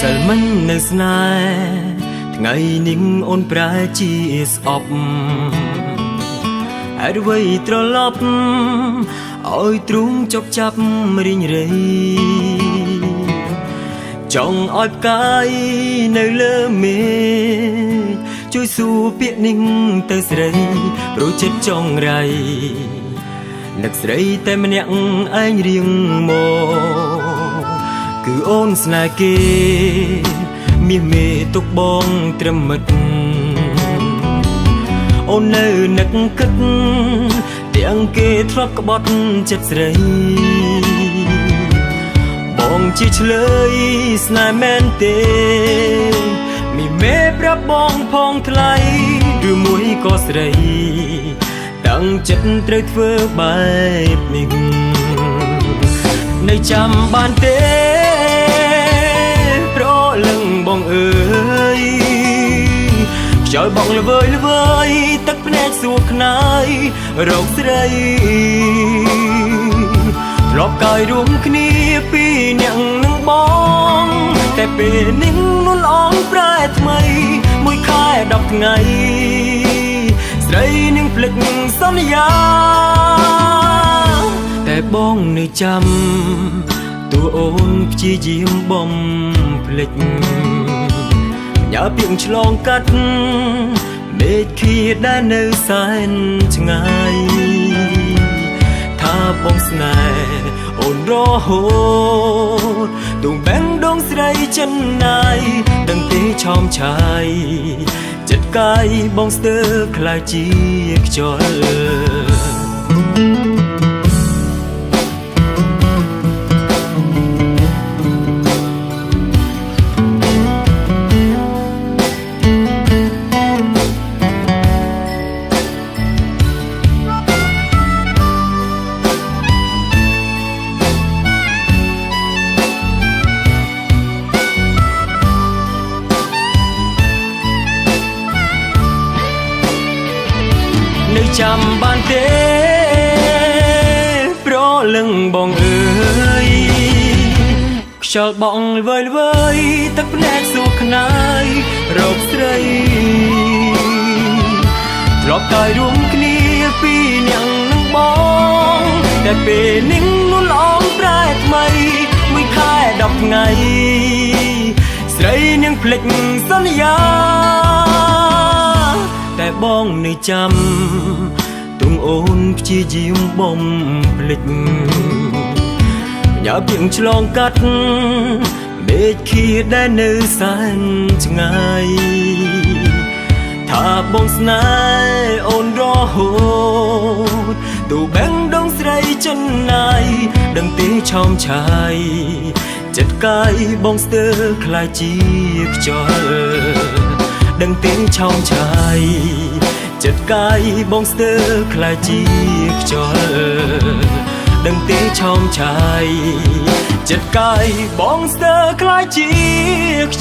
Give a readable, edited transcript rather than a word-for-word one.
សិលមិននៅស្នេហ៍ថ្ងៃនេះអូនប្រែជាស្អប់ហេតុអ្វីត្រឡប់ឲ្យទ្រូងជប់ចាប់រីងរៃចង់ឲ្យផ្កាយនៅលើមេឃជួយសួរពាក្យនេះទៅស្រីព្រោះចិត្តចង់រៃនឹកស្រីតែម្នាក់ឯងរៀងមកគឺអូនស្នេហ៍គេមាសមេទុកបងត្រឹមមិត្តអូននៅនឹកគិតទាំងគេធ្លាប់ក្បត់ចិត្តស្រីបងជាឆ្លើយស្នេហ៍មែនទេមីមេប្រាប់បងផងថ្លៃឬមួយក៏ស្រីតាំងចិត្តត្រូវធ្វើបែបនេះនៅចាំបានទេប្រលឹងបងអើយខ្យល់បងល្វើយល្វើយទឹកភ្នែកសួរខ្នាយរកស្រីធ្លាប់កាយរួមគ្នាពីរនាក់នឹងបងតែពេលនេះនួនអងប្រែថ្មីមួយខែ10ថ្ងៃស្រីនឹងភ្លេចសន្យាតែបងនៅចាំតួអូនព្យាយាមបំភ្លេចញ៉ាពីងឆ្លងកាត់មេឃខៀតដែលនៅសែនឆ្ងាយថាបងស្នេហ៍អូនរហូតដួងបែងដងស្រីចិនណាយដឹងទេឆោមឆាយចិត្តកាយបងស្ទើរខ្លាចជាខ្យល់នៅចាំបានទេប្រលឹងបងអើយខ្យល់បងល្វើយល្វើយទឹកភ្នែកសួរខ្នាយរកស្រីធ្លាប់កាយរួមគ្នាពីរនាក់នឹងបងតែពេលនេះនួនអងប្រែថ្មីមួយខែ10ថ្ងៃស្រីនឹងភ្លេចសន្យាតែបងនៅចាំទ្រង់អូនព្យាយាមបំភ្លេចញ៉ាពីងឆ្លងកាត់មេឃខៀតដែលនៅសែនឆ្ងាយថាបងស្នេហ៍អូនរហូតទូបែងដងស្រីចិនណាយដឹងទេឆោមឆាយចិត្តកាយបងស្ទើរខ្លាចជាខ្យល់ដឹងទេឆោមឆាយចិត្តកាយបងស្ទើរខ្លាចជាខ្យល់ដឹងទេឆោមឆាយចិត្តកាយបងស្ទើរខ្លាចជាខ្យ